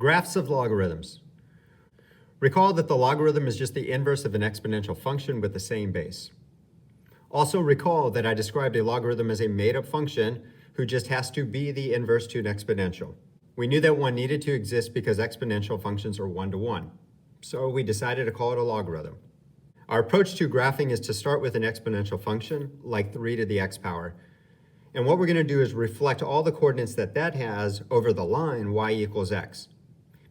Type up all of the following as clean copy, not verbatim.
Graphs of logarithms. Recall that the logarithm is just the inverse of an exponential function with the same base. Also recall that I described a logarithm as a made-up function who just has to be the inverse to an exponential. We knew that one needed to exist because exponential functions are one-to-one, so we decided to call it a logarithm. Our approach to graphing is to start with an exponential function, like 3 to the x power. And what we're going to do is reflect all the coordinates that has over the line y equals x,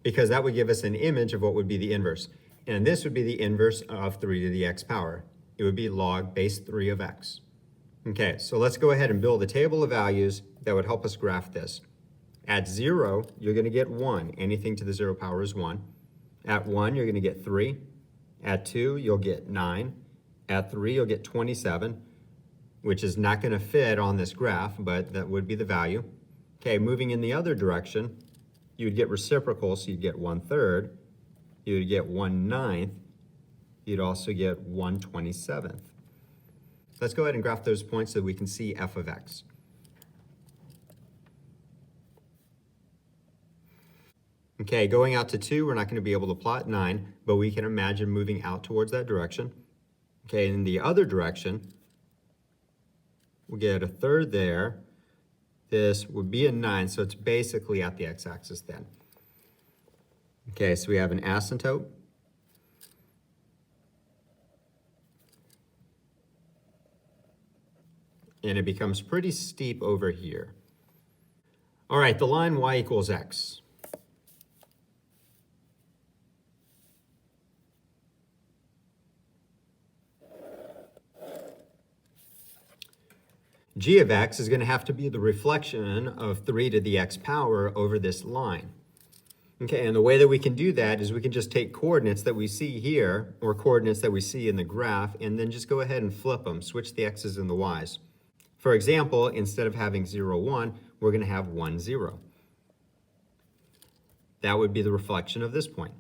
because that would give us an image of what would be the inverse. And this would be the inverse of 3 to the x power. It would be log base 3 of x. Okay, so let's go ahead and build a table of values that would help us graph this. At 0, you're going to get 1. Anything to the 0 power is 1. At 1, you're going to get 3. At 2, you'll get 9. At 3, you'll get 27, which is not going to fit on this graph, but that would be the value. Okay, moving in the other direction, you would get reciprocal, so you'd get 1/3. You would get 1/9. You'd also get 1/27. Let's go ahead and graph those points so we can see f of x. Okay, going out to 2, we're not going to be able to plot 9, but we can imagine moving out towards that direction. Okay, in the other direction, we'll get 1/3 there. This would be a 9, so it's basically at the x-axis then. Okay, so we have an asymptote. And it becomes pretty steep over here. All right, the line y equals x. G of x is going to have to be the reflection of 3 to the x power over this line. Okay, and the way that we can do that is we can just take coordinates that we see here, or coordinates that we see in the graph, and then just go ahead and flip them, switch the x's and the y's. For example, instead of having 0, 1, we're going to have 1, 0. That would be the reflection of this point.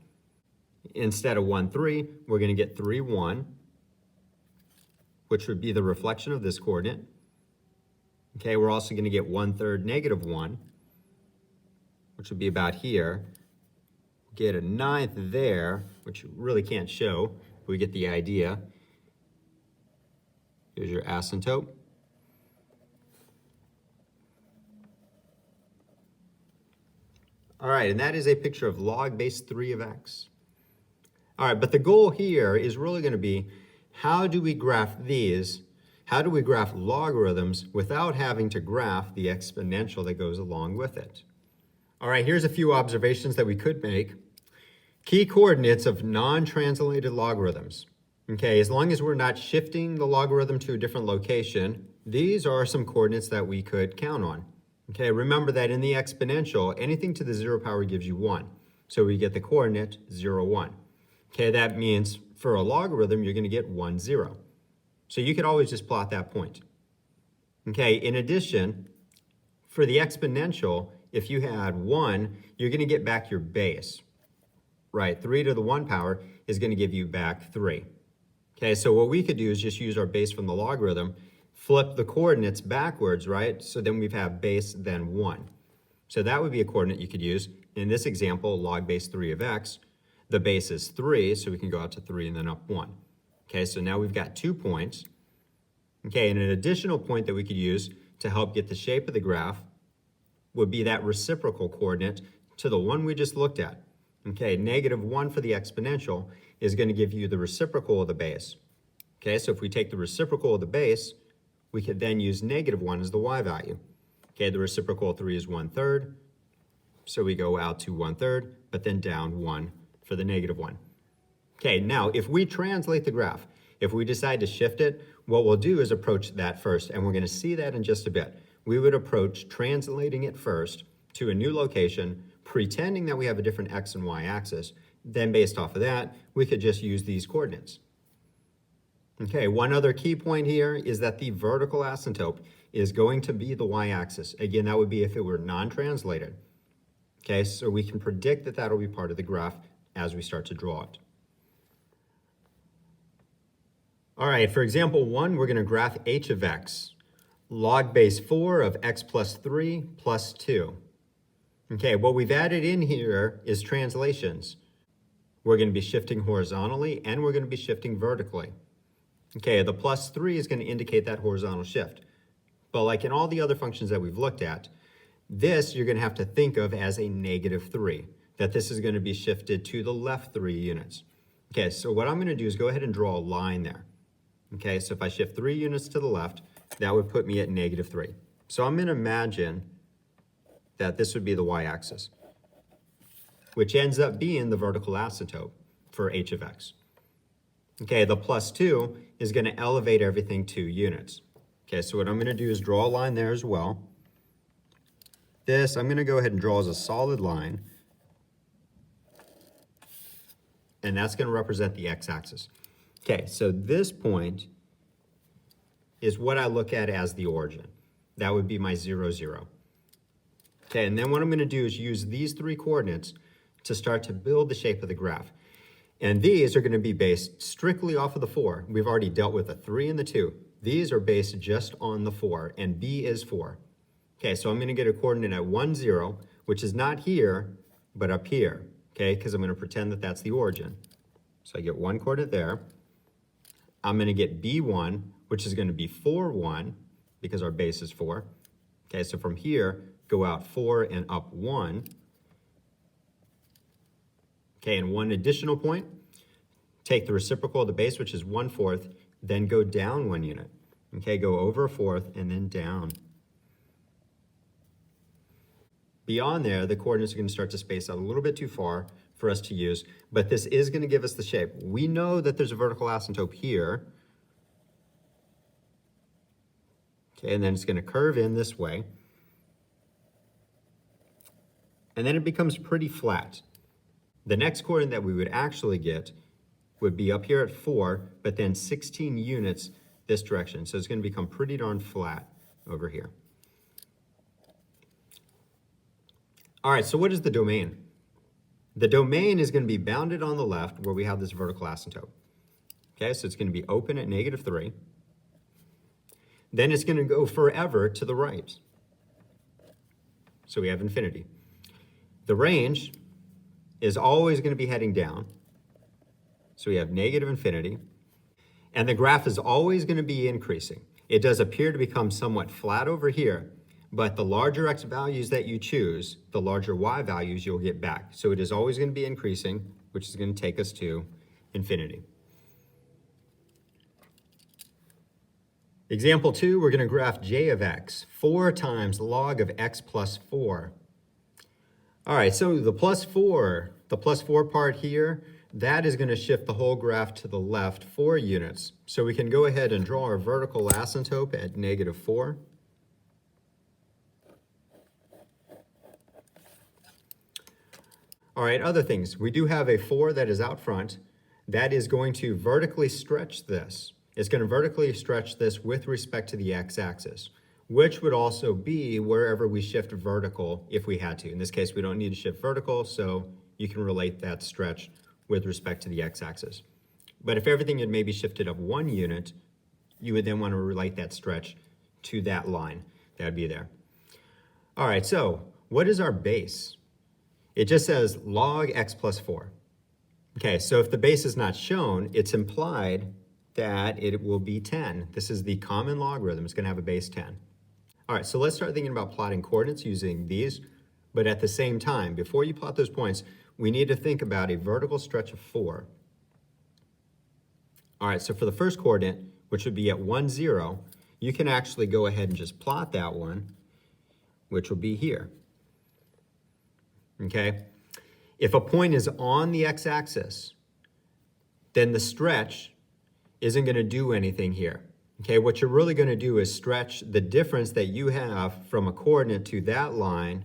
Instead of 1, 3, we're going to get 3, 1, which would be the reflection of this coordinate. Okay, we're also going to get 1/3 negative 1, which would be about here. Get a 9th there, which you really can't show, but we get the idea. Here's your asymptote. All right, and that is a picture of log base 3 of x. All right, but the goal here is really going to be, how do we graph these? How do we graph logarithms without having to graph the exponential that goes along with it? All right, here's a few observations that we could make. Key coordinates of non-translated logarithms. Okay, as long as we're not shifting the logarithm to a different location, these are some coordinates that we could count on. Okay, remember that in the exponential, anything to the 0 power gives you 1. So we get the coordinate 0, 1. Okay, that means for a logarithm, you're going to get 1, 0. So you could always just plot that point. Okay, in addition, for the exponential, if you had 1, you're going to get back your base. Right, 3 to the 1 power is going to give you back 3. Okay, so what we could do is just use our base from the logarithm, flip the coordinates backwards, right? So then we have base, then 1. So that would be a coordinate you could use. In this example, log base 3 of x, the base is 3, so we can go out to 3 and then up 1. Okay, so now we've got 2 points. Okay, and an additional point that we could use to help get the shape of the graph would be that reciprocal coordinate to the one we just looked at. Okay, negative 1 for the exponential is going to give you the reciprocal of the base. Okay, so if we take the reciprocal of the base, we could then use negative 1 as the y value. Okay, the reciprocal of 3 is 1/3, so we go out to 1/3, but then down 1 for the negative 1. Okay, now if we translate the graph, if we decide to shift it, what we'll do is approach that first, and we're going to see that in just a bit. We would approach translating it first to a new location, pretending that we have a different x and y axis. Then based off of that, we could just use these coordinates. Okay, one other key point here is that the vertical asymptote is going to be the y-axis. Again, that would be if it were non-translated. Okay, so we can predict that that'll be part of the graph as we start to draw it. All right, for example 1, we're going to graph h of x, log base 4 of x plus 3 plus 2. Okay, what we've added in here is translations. We're going to be shifting horizontally and we're going to be shifting vertically. Okay, the +3 is going to indicate that horizontal shift. But like in all the other functions that we've looked at, this you're going to have to think of as a -3, that this is going to be shifted to the left 3 units. Okay, so what I'm going to do is go ahead and draw a line there. Okay, so if I shift 3 units to the left, that would put me at -3. So I'm going to imagine that this would be the y-axis, which ends up being the vertical asymptote for h of x. Okay, the +2 is going to elevate everything 2 units. Okay, so what I'm going to do is draw a line there as well. This I'm going to go ahead and draw as a solid line, and that's going to represent the x-axis. Okay, so this point is what I look at as the origin. That would be my 0, 0. Okay, and then what I'm going to do is use these 3 coordinates to start to build the shape of the graph. And these are going to be based strictly off of the 4. We've already dealt with the 3 and the 2. These are based just on the 4, and b is 4. Okay, so I'm going to get a coordinate at 1, 0, which is not here, but up here, okay, because I'm going to pretend that that's the origin. So I get 1 coordinate there. I'm going to get b1, which is going to be 4, 1, because our base is 4. Okay, so from here, go out 4 and up 1. Okay, and one additional point, take the reciprocal of the base, which is 1/4, then go down 1 unit. Okay, go over 1/4 and then down. Beyond there, the coordinates are going to start to space out a little bit too far for us to use, but this is going to give us the shape. We know that there's a vertical asymptote here. Okay, and then it's going to curve in this way. And then it becomes pretty flat. The next coordinate that we would actually get would be up here at 4, but then 16 units this direction. So it's going to become pretty darn flat over here. All right, so what is the domain? The domain is going to be bounded on the left where we have this vertical asymptote. Okay, so it's going to be open at -3. Then it's going to go forever to the right. So we have infinity. The range is always going to be heading down. So we have -infinity. And the graph is always going to be increasing. It does appear to become somewhat flat over here, but the larger x values that you choose, the larger y values you'll get back. So it is always going to be increasing, which is going to take us to infinity. Example 2, we're going to graph j of x, 4 times log of x plus 4. All right, so the plus 4 part here, that is going to shift the whole graph to the left 4 units. So we can go ahead and draw our vertical asymptote at -4. All right, other things. We do have a 4 that is out front. That is going to vertically stretch this. It's going to vertically stretch this with respect to the x-axis, which would also be wherever we shift vertical if we had to. In this case, we don't need to shift vertical, so you can relate that stretch with respect to the x-axis. But if everything had maybe shifted up 1 unit, you would then want to relate that stretch to that line. That would be there. All right, so what is our base? It just says log x plus 4. Okay, so if the base is not shown, it's implied that it will be 10. This is the common logarithm. It's going to have a base 10. All right, so let's start thinking about plotting coordinates using these. But at the same time, before you plot those points, we need to think about a vertical stretch of 4. All right, so for the first coordinate, which would be at 1, 0, you can actually go ahead and just plot that one, which will be here. Okay? If a point is on the x-axis, then the stretch isn't going to do anything here. Okay, what you're really going to do is stretch the difference that you have from a coordinate to that line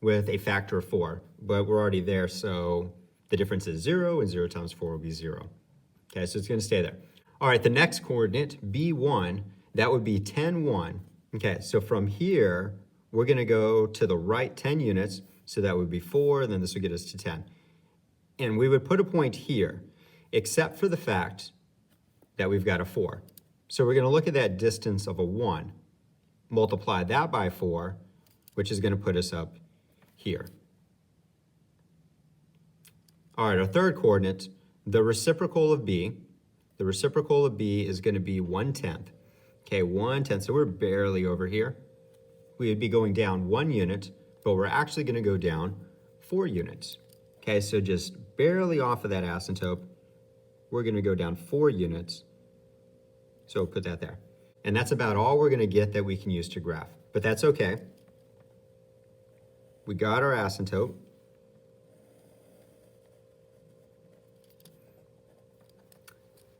with a factor of 4. But we're already there, so the difference is 0, and 0 times 4 will be 0. Okay, so it's going to stay there. All right, the next coordinate, b1, that would be 10, 1. Okay, so from here, we're going to go to the right 10 units, so that would be 4, and then this would get us to 10. And we would put a point here, except for the fact that we've got a 4. So we're going to look at that distance of a 1, multiply that by 4, which is going to put us up here. All right, our third coordinate, the reciprocal of b. The reciprocal of b is going to be 1/10. Okay, 1/10, so we're barely over here. We would be going down 1 unit, but we're actually going to go down 4 units. Okay, so just barely off of that asymptote, we're going to go down 4 units. So put that there. And that's about all we're going to get that we can use to graph. But that's okay. We got our asymptote.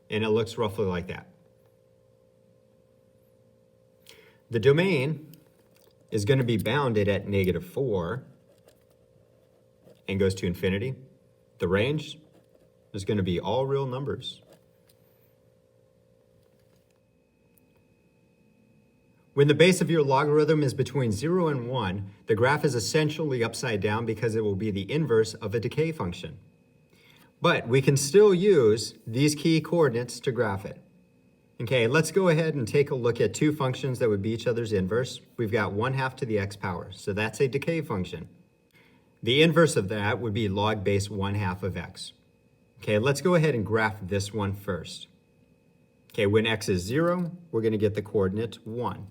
And it looks roughly like that. The domain is going to be bounded at -4 and goes to infinity. The range is going to be all real numbers. When the base of your logarithm is between 0 and 1, the graph is essentially upside down because it will be the inverse of a decay function. But we can still use these key coordinates to graph it. Okay, let's go ahead and take a look at two functions that would be each other's inverse. We've got 1/2 to the x power, so that's a decay function. The inverse of that would be log base 1/2 of x. Okay, let's go ahead and graph this one first. Okay, when x is 0, we're going to get the coordinate 1.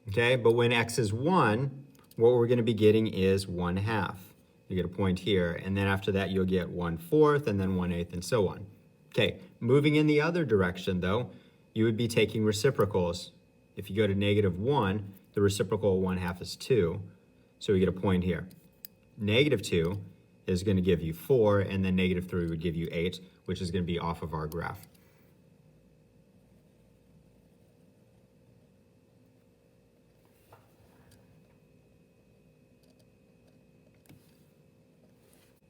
Okay, but when x is 1, what we're going to be getting is 1/2. You get a point here, and then after that you'll get 1/4, and then 1/8, and so on. Okay, moving in the other direction though, you would be taking reciprocals. If you go to -1, the reciprocal of 1/2 is 2, so we get a point here. -2 is going to give you 4, and then -3 would give you 8, which is going to be off of our graph.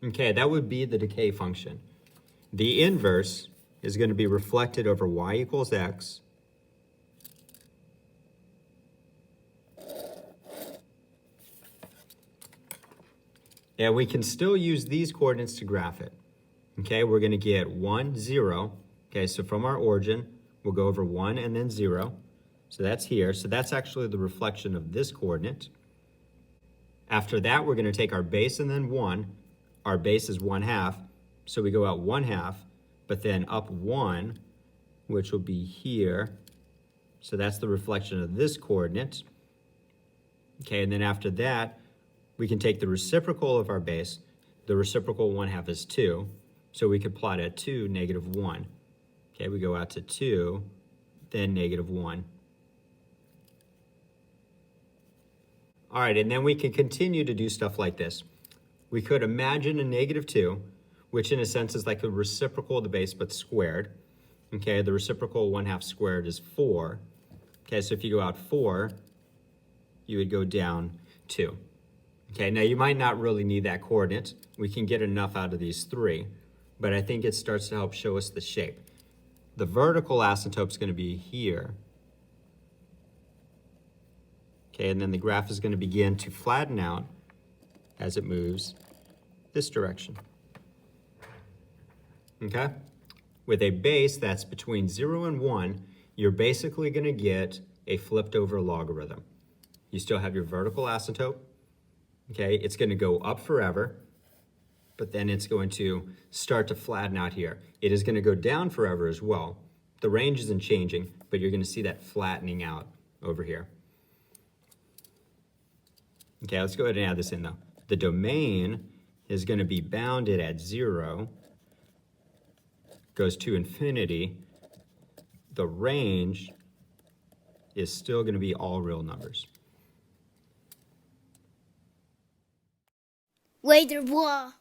Okay, that would be the decay function. The inverse is going to be reflected over y equals x. And we can still use these coordinates to graph it. Okay, we're going to get 1, 0. Okay, so from our origin, we'll go over 1 and then 0. So that's here. So that's actually the reflection of this coordinate. After that, we're going to take our base and then 1. Our base is 1/2, so we go out 1/2, but then up 1, which will be here. So that's the reflection of this coordinate. Okay, and then after that, we can take the reciprocal of our base. The reciprocal 1/2 is 2, so we could plot at 2, -1. Okay, we go out to 2, then -1. All right, and then we can continue to do stuff like this. We could imagine a -2, which in a sense is like a reciprocal of the base, but squared. Okay, the reciprocal 1/2 squared is 4. Okay, so if you go out 4, you would go down 2. Okay, now you might not really need that coordinate. We can get enough out of these 3, but I think it starts to help show us the shape. The vertical asymptote is going to be here. Okay, and then the graph is going to begin to flatten out as it moves this direction. Okay? With a base that's between 0 and 1, you're basically going to get a flipped over logarithm. You still have your vertical asymptote. Okay, it's going to go up forever, but then it's going to start to flatten out here. It is going to go down forever as well. The range isn't changing, but you're going to see that flattening out over here. Okay, let's go ahead and add this in though. The domain is going to be bounded at 0, goes to infinity. The range is still going to be all real numbers. Wait, what?